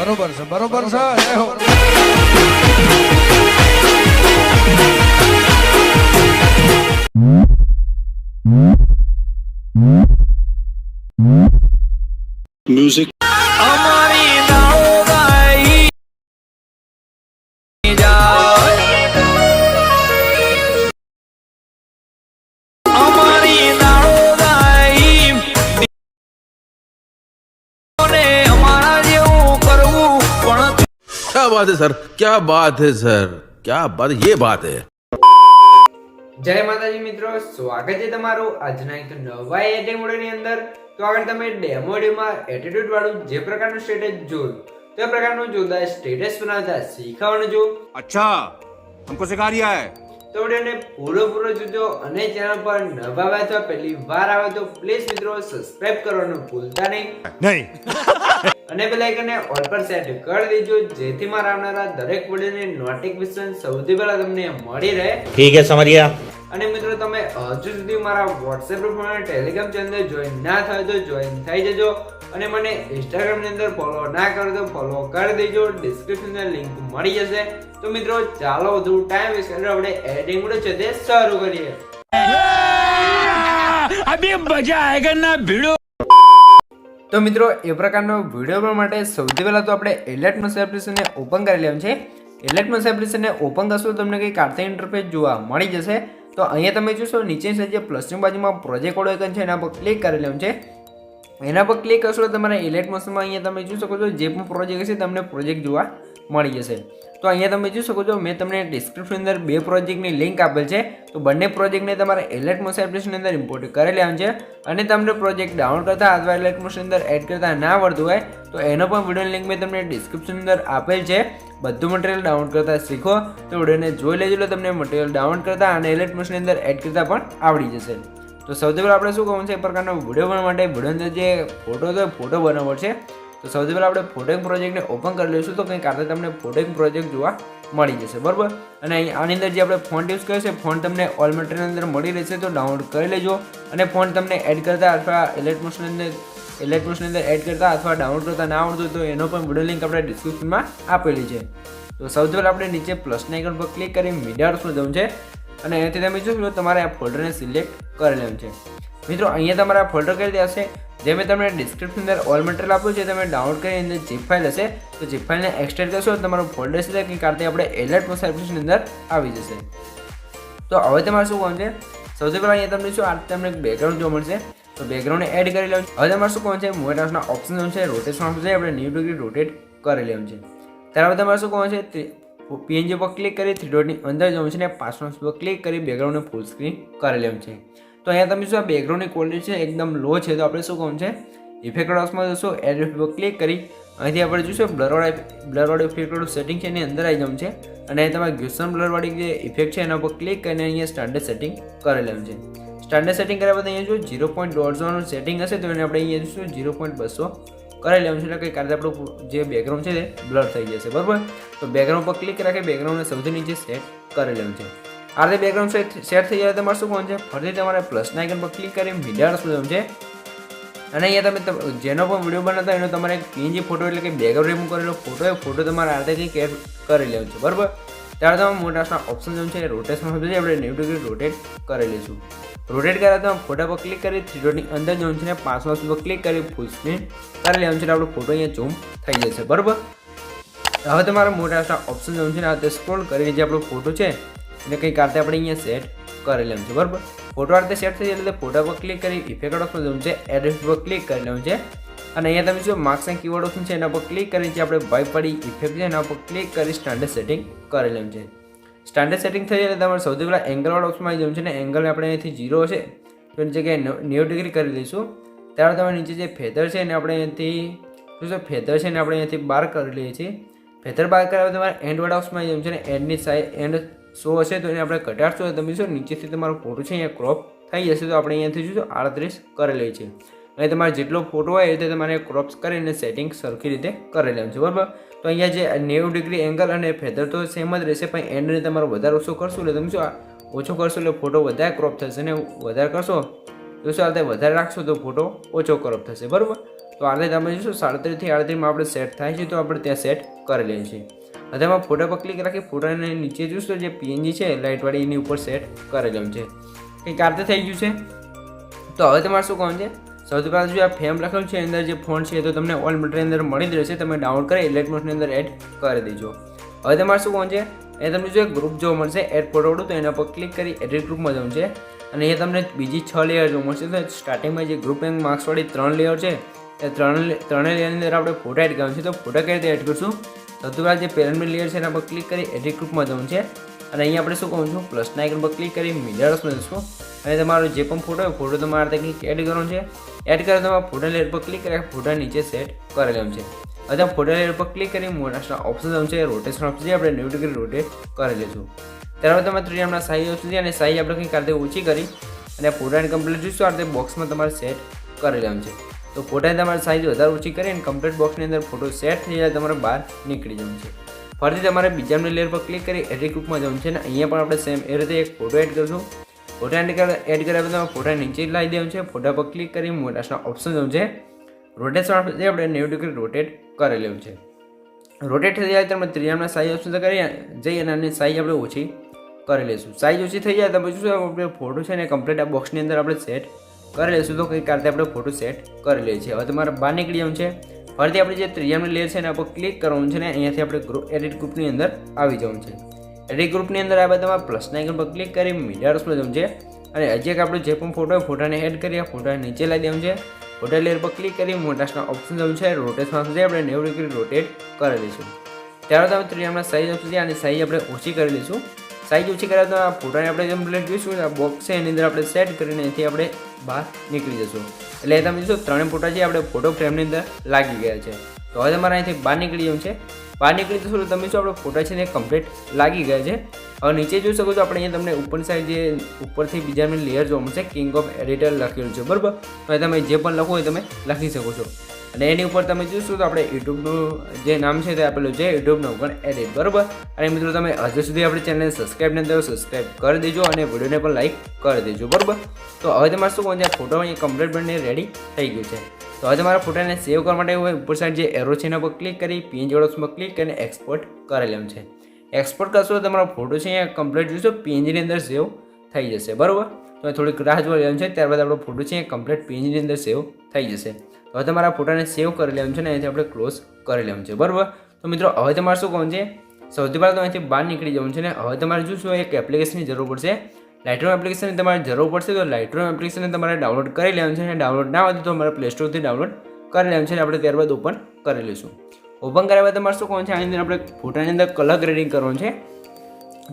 બરોબર છે, બરોબર છે. જય હો. Music. અમારી દાળો ગાઈ જાય, અમારી દાળો ગાઈ ને અમારા જેવું કરવું પણ क्या बात है सर, क्या बात है सर, क्या बात, ये बात है. જય માતાજી મિત્રો, સ્વાગત છે તમારું આજના એક નવા એટેક મોડની અંદર. તો આગળ તમે ડેમો માં એટીટ્યુડ વાળું જે પ્રકારનું સ્ટેટસ જોયું તે પ્રકારનું જોરદાર સ્ટેટસ બનાવતા શીખવાનું જો. अच्छा हमको सिखा रिया है. તો વિડીયોને પૂરો જોજો અને ચેનલ પર નવા આવ્યા અથવા પહેલી વાર આવે તો પ્લીઝ મિત્રો સબસ્ક્રાઇબ કરવાનું ભૂલતા નહીં नहीं. અને બેલ આઇકનને ઓલ પર સેટ કરી દેજો જેથી મારા આવનારા દરેક વિડીયોની નોટિફિકેશન સૌથી પહેલા તમને મળી રહે. ठीक है समझ गया. અને મિત્રો તમે હજુ સુધી મારા WhatsApp ગ્રુપ અને Telegram ચેનલ જોઈન ના થાય તો જોઈન થઈ જજો અને મને Instagram ની અંદર ફોલો ના કરો તો ફોલો કરી દેજો. ડિસ્ક્રિપ્શન ની લિંક મળી જશે. તો મિત્રો ચાલો વધુ ટાઈમ વેસ્ટ કર્યા આપણે એડિટિંગ વિડિયો છે તે શરૂ કરીએ. અભી મજા આયેગા ના ભીડો. તો મિત્રો એ પ્રકારનો વિડિયો બનાવવા માટે સૌથી પહેલા તો આપણે એલેટમોસ એપ્લિકેશનને ઓપન કરી લેવાનું છે. એલેટમોસ એપ્લિકેશનને ઓપન કરશો તો તમને કંઈક આર્થિક ઇન્ટરફેસ જોવા મળી જશે. તો અહીંયા તમે જોશો નીચેની સાઈડ જે પ્લસની બાજુમાં પ્રોજેક્ટ કોડ આઇકન છે એના પર ક્લિક કરી લેવાનું છે. એના પર ક્લિક કરશો તો તમારા એલેટમોસમાં અહીંયા તમે જોઈ શકો છો જે પણ પ્રોજેક્ટ હશે તમને પ્રોજેક્ટ જોવા મળી જશે. તો અહીંયા તમે જોઈ શકો છો મેં તમને ડિસ્ક્રિપ્શન અંદર બે પ્રોજેક્ટની લિંક આપેલ છે. તો બંને પ્રોજેક્ટને તમારે એલેટમોસ એપ્લિકેશન અંદર ઇમ્પોર્ટ કરી લેવાનું છે. અને તમને પ્રોજેક્ટ ડાઉનલોડ કરતા અથવા એલેટમોસ અંદર એડ કરતા ના આવડતું હોય તો એનો પણ વિડીયો લિંક મેં તમને ડિસ્ક્રિપ્શન અંદર આપેલ છે. બધું મટીરિયલ ડાઉનલોડ કરતા શીખો તો વિડીયોને જોઈ લેજો એટલે તમને મટીરિયલ ડાઉનલોડ કરતા અને એલેટમોસની અંદર એડ કરતા પણ આવડી જશે. તો સૌથી પહેલાં આપણે શું કરવાનું છે એ પ્રકારનો વિડીયો બનાવવા માટે વિડીયો અંદર જે ફોટો હતો ફોટો બનાવવો છે. તો સૌથી પહેલાં આપણે ફોટોઇંગ પ્રોજેક્ટને ઓપન કરી લઈશું તો કંઈક આપણે તમને ફોટોઇંગ પ્રોજેક્ટ જોવા મળી જશે બરાબર. અને અહીં આની અંદર જે આપણે ફોન્ટ યુઝ કર્યો છે ફોન્ટ તમને ઓલ મટીરિયલ અંદર મળી રહેશે તો ડાઉનલોડ કરી લેજો. અને ફોન્ટ તમને એડ કરતા અથવા એલેટમોસની અંદર એડ કરતા અથવા ડાઉનલોડ કરતા ના આવડતું તો એનો પણ વિડીયો લિંક આપણે ડિસ્ક્રિપ્શનમાં આપેલી છે. તો સૌથી પહેલાં આપણે નીચે પ્લસના આઇકન પર ક્લિક કરી મીડિયા પર જવું છે અને અહીંયાથી તમે જોશો તમારે આ ફોલ્ડરને સિલેક્ટ કરી લેવાનું છે. મિત્રો અહીંયા તમારે આ ફોલ્ડર કરી દેશે જે મેં તમને ડિસ્ક્રિપ્શન અંદર ઓલ મટીરિયલ આપ્યું છે તમે ડાઉનલોડ કરી અંદર જીપ ફાઇલ હશે તો જીપ ફાઇલને એક્સટ્રેક્ટ કરશો તમારું ફોલ્ડર છે કે કારણે આપણે એલેટમોસ એપ્લિકેશન અંદર આવી જશે. તો હવે તમારે શું કરવાનું છે સૌથી પહેલાં અહીંયા તમને શું આ તમને બેકગ્રાઉન્ડ જોવા મળશે તો બેકગ્રાઉન્ડને એડ કરી લેવાનું છે. હવે તમારે શું કરવાનું છે મૂવ ટાસ્કના ઓપ્શન છે રોટેશન ઓપ્શન છે આપણે 90 ડિગ્રી રોટેટ કરી લેવાનું છે. ત્યારબાદ તમારે શું કરવાનું છે પીએનજી પર ક્લિક કરી 3 ડોટની અંદર જવું છે અને પાસવર્ડ પર ક્લિક કરી બેકગ્રાઉન્ડને ફૂલ સ્ક્રીન કરી લેવાનું છે. તો અહીંયા તમે શું આ બેકગ્રાઉન્ડની ક્વોલિટી છે એકદમ લો છે તો આપણે શું કરવાનું છે ઇફેક્ટ બોક્સમાં જશો એડ ઇફેક્ટ પર ક્લિક કરી અહીંથી આપણે જોઈશું બ્લરવાળી ઇફેક્ટ સેટિંગ છે એની અંદર આવી જવું છે અને તમારે ગ્યુસન બ્લરવાળી જે ઇફેક્ટ છે એના પર ક્લિક કરીને અહીંયા સ્ટાન્ડર્ડ સેટિંગ કરી લેવાનું છે. સ્ટાન્ડર્ડ સેટિંગ કર્યા બાદ અહીંયા જો 0.1 સેટિંગ હશે તો એને આપણે અહીંયા જોઈશું 0.200 કરી લેવાનું છે એટલે કંઈ કારણે આપણું જે બેકગ્રાઉન્ડ છે તે બ્લર થઈ જશે બરાબર. તો બેકગ્રાઉન્ડ પર ક્લિક રાખી બેકગ્રાઉન્ડને સૌથી નીચે સેટ કરી લેવાનું છે. આ રીતે બેકગ્રાઉન્ડ સેટ થઈ જાય તમારે શું કરવાનું છે ફરીથી તમારે પ્લસના આઇકન પર ક્લિક કરી મીડિયા પર જવાનું છે અને અહીંયા તમે જેનો પણ વિડીયો બનાવતા એનો તમારે એક પીએનજી ફોટો એટલે કે બેકગ્રાઉન્ડ રિમૂવ કરેલો ફોટો તમારે આ રીતે કંઈક એડ કરી લેવાનું છે બરાબર. ત્યારે તમે મોટાસના ઓપ્શન જેમ છે રોટેશન આપણે 90 ડિગ્રી રોટેટ કરી લઈશું. રોટેટ કર્યા તમે ફોટા પર ક્લિક કરી 3 ડોટની અંદર જવું છે ને પાસવર્ડ પર ક્લિક કરી ફૂલ સ્ક્રીન કરી લેવાનું છે એટલે આપણો ફોટો અહીંયા ઝૂમ થઈ જશે બરાબર. હવે તમારે મોટાસના ઓપ્શન જેમ છે ને આ રીતે સ્ક્રોલ કરીને જે આપણો ફોટો છે એટલે કંઈક આ રીતે આપણે અહીંયા સેટ કરી લેવાનું છે બરાબર. ફોટો આ રીતે સેટ થઈ જાય એટલે ફોટા પર ક્લિક કરી ઇફેક્ટ ઓપ્શન જવું છે એડ ઇફેક્ટ પર ક્લિક કરી લેવાનું છે અને અહીંયા તમે જો માર્ક્સ એન્ડ કીવર્ડ ઓપ્શન છે એના પર ક્લિક કરી જે આપણે વાઇપ વાળી ઇફેક્ટ છે એના પર ક્લિક કરી સ્ટાન્ડર્ડ સેટિંગ કરી લેવાનું છે. સ્ટાન્ડર્ડ સેટિંગ થઈ જાય એટલે તમારે સૌથી પહેલાં એંગલવાળા ઓપ્શનમાં આવી જવું છે ને એંગલ આપણે અહીંયાથી 0 હશે તો એની જગ્યાએ 90 ડિગ્રી કરી દઈશું. ત્યારબાદ તમારે નીચે જે ફેધર છે એને આપણે અહીંયાથી શું ફેધર છે એને આપણે અહીંયાથી બહાર કરી લઈએ છીએ. ફેધર બહાર કર્યા તમારે એન્ડવાળા ઓપ્શનમાં આવી જવું છે ને એન્ડની સાઈડ એન્ડ શો હશે તો એને આપણે ઘટાડશો તો તમે શું નીચેથી તમારો ફોટો છે અહીંયા ક્રોપ થઈ જશે તો આપણે અહીંયાથી જોઈશું 38 કરી લઈએ છીએ અને તમારે જેટલો ફોટો હોય એ રીતે તમારે ક્રોપ્સ કરીને સેટિંગ સરખી રીતે કરી લેવાનું છે બરાબર. તો અહીંયા જે 90 ડિગ્રી એંગલ અને ફેધર તો સેમ જ રહેશે પણ એન્ડને તમારો વધારે ઓછો કરશો એટલે તમે શું ઓછો કરશો એટલે ફોટો વધારે ક્રોપ થશે ને વધારે કરશો તો શું આ વધારે રાખશો તો ફોટો ઓછો ક્રોપ થશે બરાબર. તો આ રીતે તમે જોશો 37 થી 38 આપણે સેટ થાય છે, તો આપણે ત્યાં સેટ કરી લઈએ છીએ. હવે એમાં ફોટા પર ક્લિક રાખી ફોટાને નીચે જોશો જે પીએનજી છે લાઇટવાળી એની ઉપર સેટ કરેલું છે. કંઈક આ રીતે થઈ ગયું છે. તો હવે તમારે શું કરવાનું છે, સૌથી પહેલાં જો આ ફેમ લખેલું છે અંદર જે ફોન્ટ છે તો તમને ઓલ મટીરિયલ અંદર મળી જ રહેશે, તમે ડાઉનલોડ કરી ઇલેક્ટ્રોનિક્સની અંદર એડ કરી દેજો. હવે તમારે શું કરવાનું છે, એ તમને જો ગ્રુપ જોવા મળશે એડ ફોટો, તો એના પર ક્લિક કરી એડિટ ગ્રુપમાં જવું છે અને એ તમને બીજી 6 લેયર જોવા મળશે. તો સ્ટાર્ટિંગમાં જે ગ્રુપ એન્ડ માર્ક્સવાળી 3 લેયર છે એ ત્રણેય લેયરની અંદર આપણે ફોટા એડ કરવાનું છે. તો ફોટા કઈ રીતે એડ કરશું, સૌથી પહેલાં જે પેરેન્ટ લેયર છે એના પર ક્લિક કરી એડિટ ગ્રુપમાં જવું છે અને અહીંયા આપણે શું કરવું છું, પ્લસના આઇકન પર ક્લિક કરી મીડિયામાં જશું અને તમારો જે પણ ફોટો હોય ફોટો તમારે કંઈક એડ કરવાનો છે. એડ કરે તમારા ફોટા લેયર પર ક્લિક કરી ફોટા નીચે સેટ કરી લેવાનું છે. હવે ફોટા લેયર પર ક્લિક કરી મોટા ઓપ્શન છે રોટેશન ઓપ્શન છે આપણે 90 ડિગ્રી રોટેટ કરી લઈશું. ત્યારબાદ તમે 3 સાઈઝ ઓપ્શન છે અને સાઈઝ આપણે કંઈક આ રીતે ઓછી કરી અને ફોટાને કમ્પ્લીટ જોઈશું આ રીતે બોક્સમાં તમારે સેટ કરી લેવાનું છે. તો ફોટાને તમારે સાઈઝ વધારે ઓછી કરી અને કમ્પ્લીટ બોક્સની અંદર ફોટો સેટ થઈ જાય તમારે બહાર નીકળી જવું છે. ફરીથી તમારે બીજા લેયર પર ક્લિક કરી એડિટ ગ્રુપમાં જવું છે અને અહીંયા પણ આપણે સેમ એ રીતે એક ફોટો એડ કરશું. ફોટા એડ કર્યા પછી ફોટા નીચે લાવી દેવાનું છે. ફોટા પર ક્લિક કરી મોટા ઓપ્શન જવું છે, રોટેશન આપણે 90 ડિગ્રી રોટેટ કરી લેવું છે. રોટેટ થઈ જાય તમે 3 સાઈઝ ઓપ્શન કરી જઈ અને આની સાઈઝ આપણે ઓછી કરી લઈશું. સાઈઝ ઓછી થઈ જાય તો પછી શું આપણે ફોટો છે ને કમ્પ્લીટ આ બોક્સની અંદર આપણે સેટ કરી લઈશું. તો કંઈક રીતે આપણે ફોટો સેટ કરી લઈએ છીએ. હવે તમારે બહાર નીકળી જવું છે. ફરીથી આપણે જે 3 લેયર છે એના પર ક્લિક કરવાનું છે ને અહીંયાથી આપણે એડિટ ગ્રુપની અંદર આવી જવું છે. એડિટ ગ્રુપની અંદર આવે તમારે પ્લસના આઇકન પર ક્લિક કરી મીડિયા પર જવું છે અને હજી એક આપણે જે પણ ફોટો હોય ફોટાને એડ કરીએ ફોટા નીચે લાવી દેવું છે. ફોટા લેયર પર ક્લિક કરી મોટાના ઓપ્શન જવું છે, રોટેશનમાં છે આપણે 90 ડિગ્રી રોટેટ કરી લઈશું. ત્યારબાદ તમે 3 સાઈઝ ઓપ્શન છે અને સાઈઝ આપણે ઓછી કરી લઈશું. સાઈઝ ઓછી કર્યા તો આ ફોટાને આપણે જેમ પ્લેટ જોઈશું આ બોક્સ છે એની અંદર આપણે સેટ કરીને એથી આપણે બહાર નીકળી જશું. એટલે તમે જોશો 3 ફોટા છે આપણે ફોટો ફ્રેમની અંદર લાગી ગયા છે. તો હવે તમારે અહીંથી બહાર નીકળી જવું છે. બહાર નીકળી જશો તો તમે શું આપણે ફોટા છે ને કમ્પ્લીટ લાગી ગયા છે. હવે નીચે જોઈ શકો છો આપણે અહીંયા તમને ઉપર સાઈડ જે ઉપરથી બીજા લેયર જોવા મળશે કિંગ ઓફ એડિટર લખેલું છે બરાબર. તો તમે જે પણ લખો એ તમે લખી શકો છો અને એની ઉપર તમે જોશો તો આપણે યુટ્યુબનું જે નામ છે તે આપેલું છે યુટ્યુબનું પણ એડિટ બરાબર. અને મિત્રો તમે હજુ સુધી આપણી ચેનલને સબસ્ક્રાઈબ નથી કર્યો સબસ્ક્રાઈબ કરી દેજો અને વિડીયોને પણ લાઈક કરી દેજો બરાબર. તો હવે તમારે શું કહું ફોટો અહીંયા કમ્પ્લીટ બનીને રેડી થઈ ગયું છે. તો હવે તમારા ફોટાને સેવ કરવા માટે હોય ઉપર સાઈડ જે એરો છે એના પર ક્લિક કરી પીએનજી ઓપ્શનમાં ક્લિક કરીને એક્સપોર્ટ કરી લેવાનું છે. એક્સપોર્ટ કરશો તો તમારો ફોટો છે અહીંયા કમ્પ્લીટ જોઈશો પીએનજીની અંદર સેવ થઈ જશે બરાબર. તો થોડીક રાહ જોઈ લેવાનું છે. ત્યારબાદ આપણો ફોટો છે અહીંયા કમ્પ્લીટ પીએનજીની અંદર સેવ થઈ જશે. હવે તમારા ફોટાને સેવ કરી લેવાનું છે ને અહીંથી આપણે ક્લોઝ કરી લેવાનું છે બરાબર. તો મિત્રો હવે તમારે શું કહું છે, સૌથી પહેલાં તો અહીંથી બહાર નીકળી જવાનું છે ને હવે તમારે જોશું એક એપ્લિકેશનની જરૂર પડશે. લાઇટરૂમ એપ્લિકેશનની તમારે જરૂર પડશે. તો લાઇટરૂમ એપ્લિકેશનને તમારે ડાઉનલોડ કરી લેવાનું છે અને ડાઉનલોડ ના હોય તો તમારે પ્લે સ્ટોરથી ડાઉનલોડ કરી લેવાનું છે. આપણે ત્યારબાદ ઓપન કરી લઈશું. ઓપન કર્યા બાદ તમારે શું કરવાનું છે, આની અંદર આપણે ફોટાની અંદર કલર ગ્રેડિંગ કરવાનું છે.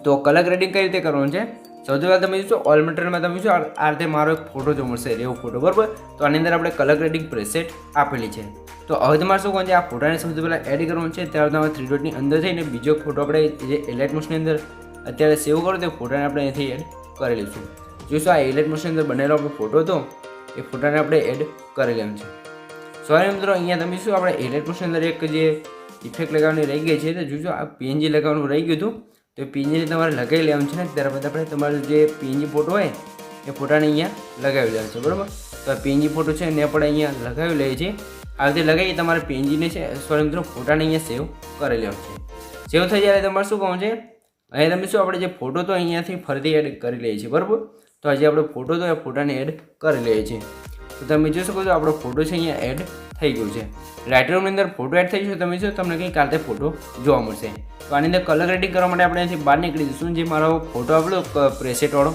તો કલર ગ્રેડિંગ કઈ રીતે કરવાનું છે, સૌથી પહેલાં તમે જોશો ઓલ મટીરિયલમાં તમે જોશો આ રીતે મારો એક ફોટો જોવા મળશે રેવો ફોટો બરાબર. તો આની અંદર આપણે કલર ગ્રેડિંગ પ્રેસેટ આપેલી છે. તો હવે તમારે શું કરવાનું છે, આ ફોટાને સૌથી પહેલાં એડ કરવાનું છે. ત્યારે તમારે 3 ડોટની અંદર થઈને બીજો ફોટો આપણે જે એલાઇટ મોશનની અંદર અત્યારે સેવ કરો તે ફોટાને આપણે અહીંથી એડ કરી લઈશું. જોઈશું આ એલાઇટ મોશનની અંદર બનેલો આપણો ફોટો હતો એ ફોટાને આપણે એડ કરી લેવાનું છે. સોરી મિત્રો અહીંયા તમે શું આપણે એલાઇટ મોશનની અંદર એક જે ઇફેક્ટ લગાવવાની રહી ગઈ છે તો જોજો આ પીએનજી લગાવવાનું રહી ગયું હતું તો પીએનજી તમારે લગાવી લેવાનું છે ને ત્યારબાદ આપણે તમારો જે પીએનજી ફોટો હોય એ ફોટાને અહીંયા લગાવી લેવાનું છે બરાબર. તો આ પીએનજી ફોટો છે એને આપણે અહીંયા લગાવી લઈએ છીએ. આ રીતે લગાવી તમારે પીએનજીને છે સોરી મિત્રો ફોટાને અહીંયા સેવ કરી લેવાનું છે. સેવ થઈ જાય તમારે શું કહું છે, અહીંયા તમે શું આપણે જે ફોટો તો અહીંયાથી ફરીથી એડ કરી લઈએ છીએ બરાબર. તો હજી આપણો ફોટો તો એ ફોટાને એડ કરી લઈએ છીએ. તો તમે જોઈ શકો છો આપણો ફોટો છે અહીંયા એડ થઈ ગયું છે. લાઇટરૂમની અંદર ફોટો એડ થઈ જશે તમે જો તમને કંઈક આ રીતે ફોટો જોવા મળશે. તો આની અંદર કલર ગ્રેડિંગ કરવા માટે આપણે અહીંથી બહાર નીકળી જઈશું. જે મારો ફોટો આપણો પ્રેસેટવાળો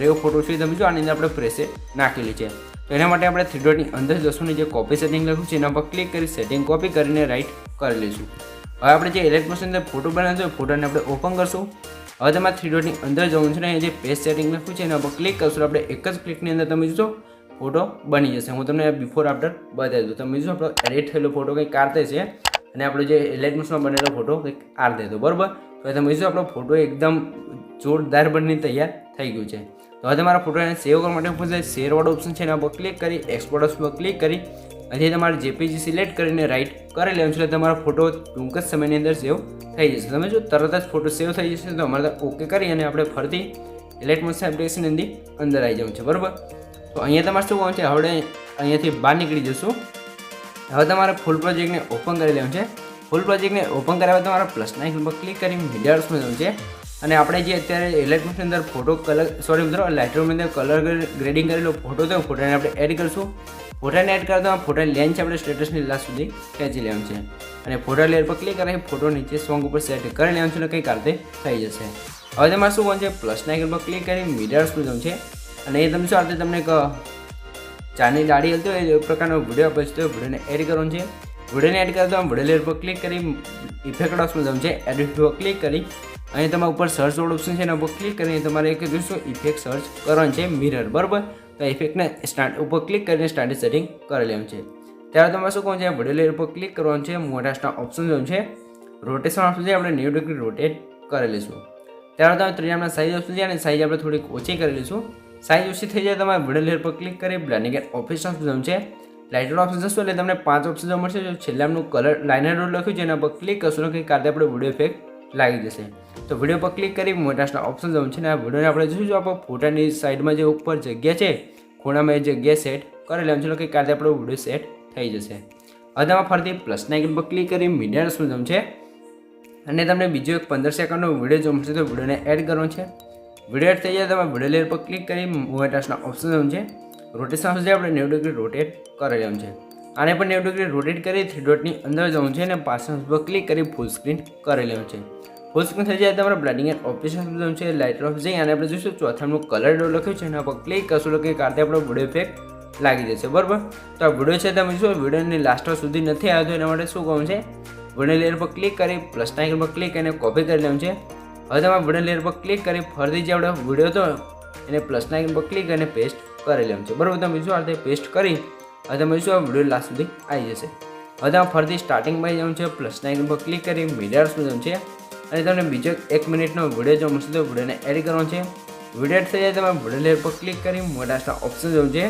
રેવો ફોટો છે તમે જો આની અંદર આપણે પ્રેસેટ નાખેલી છે. તો એના માટે આપણે 3 ડોટની અંદર જશું ને જે કોપી સેટિંગ લખ્યું છે એના પર ક્લિક કરી સેટિંગ કોપી કરીને રાઈટ કરી લઈશું. હવે આપણે જે ઇલેક્ટ મોશનની અંદર ફોટો બનાવ્યો છે ફોટોને આપણે ઓપન કરશું. હવે તમારે 3 ડોટની અંદર જવું છે ને જે પેજ સેટિંગ લખ્યું છે એના પર ક્લિક કરશું. આપણે એક જ ક્લિકની અંદર તમે જોશો ફોટો બની જશે. હું તમને બિફોર આફ્ટર બતાવી દઉં. તમે જોશો આપણો એડિટ થયેલો ફોટો કંઈક કાઢતે છે અને આપણો જે ઇલેક્ટ મોશનમાં બનેલો ફોટો કંઈક આરતે હતો બરાબર. તો તમે જોશો આપણો ફોટો એકદમ જોરદાર બનીને તૈયાર થઈ ગયું છે. તો હવે તમારા ફોટોને સેવ કરવા માટે ઉપર શેરવાળો ઓપ્શન છે એના પર ક્લિક કરી એક્સપોર્ટ પર ક્લિક કરી અહીંથી તમારે જેપીજી સિલેક્ટ કરીને રાઈટ કરી લેવાનું છે. એટલે તમારો ફોટો ટૂંક જ સમયની અંદર સેવ થઈ જશે. તમે જો તરત જ ફોટો સેવ થઈ જશે તો અમારે ઓકે કરી અને આપણે ફરીથી ઇલેક્ટ મોશન એપ્લિકેશનની અંદર આવી જવું છે બરાબર. તો અહીંયા તમારે શું કરવાનું છે, હવે અહીંયાથી બહાર નીકળી જશું હવે તમારે ફૂલ પ્રોજેક્ટને ઓપન કરી લેવાનું છે. ફૂલ પ્રોજેક્ટને ઓપન કરાવવા તમારે પ્લસના આઇકન પર ક્લિક કરી મીડિયામાં જવાનું છે. અને આપણે જે અત્યારે ઇલેક્ટ્રોનિક્સની અંદર ફોટો કલર મિત્રો લાઇટરૂમની અંદર કલર ગ્રેડિંગ કરેલો ફોટો તો ફોટાને આપણે એડ કરીશું. ફોટાને એડ કરતા ફોટાની લેન્થ છે આપણે સ્ટેટસની લાસ્ટ સુધી ખેંચી લેવાનું છે. અને ફોટા લેયર પર ક્લિક કરી ફોટો નીચે સોંગ ઉપર સેટ કરી લેવાનું છે અને કંઈક આરતે થઈ જશે. હવે તમારે શું કરવાનું છે, પ્લસના આઇકન પર ક્લિક કરી મીડિયામાં જવાનું છે. અને એ તમે શું આરતે તમને એક ચાની ડાળી હલતી હોય એ પ્રકારનો વિડીયો આપે છે તો વિડીયોને એડ કરવાનો છે. વિડીયોને એડ કરતા વિડીયો લેયર પર ક્લિક કરી ઇફેક્ટ ઓપ્શન જવાનું છે. એડિટ પર ક્લિક કરી અહીં તમારા ઉપર સર્ચ વાળો ઓપ્શન છે એના ઉપર ક્લિક કરીને તમારે એક જોઈશું ઇફેક્ટ સર્ચ કરવાનું છે મિરર, બરાબર. તો ઇફેક્ટને સ્ટાર્ટ ઉપર ક્લિક કરીને સ્ટાર્ટિંગ સેટિંગ કરી લેવાનું છે. ત્યારે તમારે શું કરવાનું છે, વિડીયો લેયર ઉપર ક્લિક કરવાનું છે. મોટાના ઓપ્શન જવાનું છે. રોટેશન ઓપ્શન છે આપણે 90 ડિગ્રી રોટેટ કરી લઈશું. ત્યારે તમે ત્રીજામાં સાઇઝ ઓપ્શન છે અને સાઇઝ આપણે થોડીક ઓછી કરી લઈશું. સાઇઝ ઓછી થઈ જાય તમારે વિડીયો લેયર પર ક્લિક કરી બ્લેન્ડિંગ એન્ડ ઓપ્શન જવાનું છે. લાઇટર ઓપ્શન જશો એટલે તમને 5 ઓપ્શન જોવા મળશે. જો છેલ્લાનું કલર લાઇનર રોડ લખ્યું છે એના પર ક્લિક કરશો ને કંઈક કારણે આપણે વિડીયો ઇફેક્ટ લાગી જશે. તો વિડીયો પર ક્લિક કરી મોટાના ઓપ્શન જવાનું છે. ને આ વિડીયોને આપણે જોઈશું આપણે ફોટાની સાઈડમાં જે ઉપર જગ્યા છે ખૂણામાં એ જગ્યા સેટ કરી લેવાનું છે. કંઈક કારણે આપણો વિડીયો સેટ થઈ જશે. હવે તમે ફરીથી પ્લસના આઇકન પર ક્લિક કરી મીડિયાનું જવાનું છે. અને તમને બીજો એક 15 સેકન્ડનો વિડીયો જોવા મળશે તો વિડીયોને એડ કરવાનો છે. વિડીયો એડ થઈ જાય તમે વિડીયો લેયર પર ક્લિક કરી મોટાના ઓપ્શન જવાનું છે. રોટેશન ઓપ્શન છે આપણે 90 ડિગ્રી રોટેટ કરી લેવાનું છે. આને પણ 90 ડિગ્રી રોટેટ કરી 3 ડોટની અંદર જવાનું છે અને પાછળ પર ક્લિક કરી ફૂલ સ્ક્રીન કરી લેવાનું છે. ફૂલ સ્ક્રીન થઈ જાય તમારે બ્લેન્ડિંગ એન્ડ ઓપ્શન જવાનું છે. લાઇટર ઓફ જઈ અને આપણે જોઈશું ચોથાનું કલર ડો લખ્યું છે એના પર ક્લિક કરશું કે કારણે આપણો વિડીયો ઇફેક્ટ લાગી જશે, બરાબર. તો આ વિડીયો છે તમે જોશો વિડીયોની લાસ્ટ સુધી નથી આવ્યો તો એના માટે શું કરવું છે, વિડીયો લેયર પર ક્લિક કરી પ્લસના આઇકન પર ક્લિક કરીને કોપી કરી લેવાનું છે. હવે તમારે વિડીયો લેયર પર ક્લિક કરી ફરીથી જે આપણે વિડીયો હતો એને પ્લસના આઇકન પર ક્લિક કરીને પેસ્ટ કરી લેવાનું છે, બરાબર. તમે શું આ રીતે પેસ્ટ કરી હવે તમે શું આ વિડીયો લાસ્ટ સુધી આવી જશે. હવે તમે ફરીથી સ્ટાર્ટિંગમાં જવાનું છે. પ્લસના આઇકન પર ક્લિક કરી મીડિયામાં જવાનું છે. અને તમને બીજો 1 મિનિટનો વિડીયો જોવા મળશે તો વિડીયોને એડ કરવાનો છે. વિડીયો એડ થઈ જાય તમે વિડીયો લેયર પર ક્લિક કરી મોટાના ઓપ્શન જવાનું છે.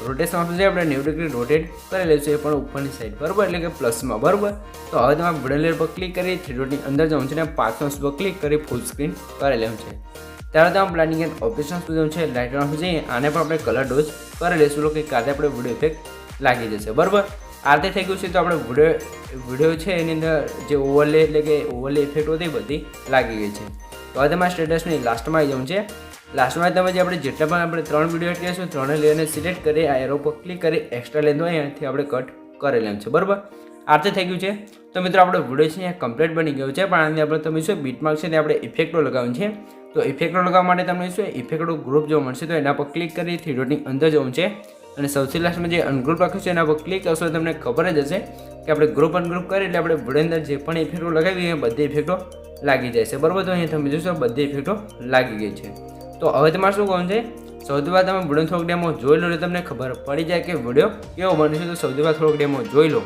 રોટેશન ઓપ્શન છે આપણે 90 ડિગ્રી રોટેટ કરી લઈશું એ પણ ઉપરની સાઈડ, બરાબર, એટલે કે પ્લસમાં, બરાબર. તો હવે તમારે વિડીયો લેયર પર ક્લિક કરી 3 ડોટની અંદર જવાનું છે અને 5 પર ક્લિક કરી ફૂલ સ્ક્રીન કરી લેવાનું છે. ત્યારે તમે બ્લેન્ડિંગ એન્ડ ઓપ્શન જવાનું છે. લાઇટર ઓપ્શન છે આને પણ આપણે કલર ડોઝ કરી લઈશું કે કારણે આપણે વિડીયો ઇફેક્ટ લાગી જશે, બરાબર. આ રીતે થઈ ગયું છે તો આપણે વિડીયો છે એની અંદર જે ઓવરલે એટલે કે ઓવરલે ઇફેક્ટ હતી બધી લાગી ગઈ છે. તો હવે તમારે સ્ટેટસની લાસ્ટમાં આવી જવું છે. લાસ્ટમાં તમે જે આપણે જેટલા પણ આપણે 3 વિડીયો એડ કરીશું 3 લેયરને સિલેક્ટ કરી આ એરો પર ક્લિક કરી એક્સ્ટ્રા લેન્થ હોય અહીંયાથી આપણે કટ કરી લેવાનું છે, બરાબર. આ રીતે થઈ ગયું છે. તો મિત્રો આપણો વિડીયો છે અહીંયા કમ્પ્લીટ બની ગયો છે. પણ આની આપણે તમે શું બીટમાર્ક છે તે આપણે ઇફેક્ટો લગાવવાનું છે. તો ઇફેક્ટો લગાવવા માટે તમને શું ઇફેક્ટો ગ્રુપ જોવા મળશે તો એના પર ક્લિક કરી 3 ડોટની અંદર જવું છે. અને સૌથી લાસ્ટમાં જે અનગ્રુપ રાખ્યું છે એના પર ક્લિક કરશો તમને ખબર જ હશે કે આપણે ગ્રુપ અનગ્રુપ કરીએ એટલે આપણે વિડીયો અંદર જે પણ ઇફેક્ટો લગાવી એ બધી ઇફેક્ટો લાગી જાય છે, બરાબર. તો અહીંયા તમે જોશો બધી ઇફેક્ટો લાગી ગઈ છે. તો હવે તમારે શું કરવાનું છે, સૌથી પહેલાં તમે વિડીયો થોડોક ડેમો જોઈ લો એટલે તમને ખબર પડી જાય કે વિડીયો કેવો બને છે. તો સૌથી પહેલાં થોડોક ડેમો જોઈ લો,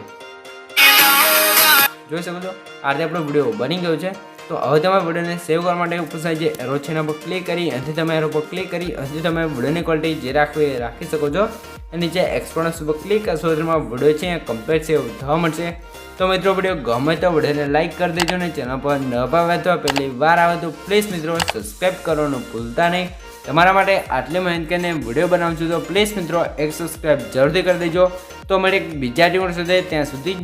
જોઈ શકો છો આ રીતે આપણો વિડીયો બની ગયો છે. તો હવે તમારે વિડીયોને સેવ કરવા માટે ઉપર સાઈડ જે એરો છે એના પર ક્લિક કરી અહીંથી તમે એરો પર ક્લિક કરી અહીંથી તમે વિડીયોની ક્વોલિટી જે રાખવી એ રાખી શકો છો. અને નીચે એક્સપોર્ટ ઉપર ક્લિક કરશો તેમાં વિડીયો છે કમ્પ્લીટ સેવ થવા મળશે. તો મિત્રો વિડીયો ગમે તો વિડીયોને લાઇક કરી દેજો ને ચેનલ પર ન આવે તો પહેલી વાર આવે તો પ્લીઝ મિત્રો સબસ્ક્રાઈબ કરવાનું ભૂલતા નહીં. તમારા માટે આટલી મહેનત કરીને વિડીયો બનાવું છું તો પ્લીઝ મિત્રો એક સબસ્ક્રાઈબ જરૂરથી કરી દેજો. તો મળે બીજા ટીમો સાથે ત્યાં સુધી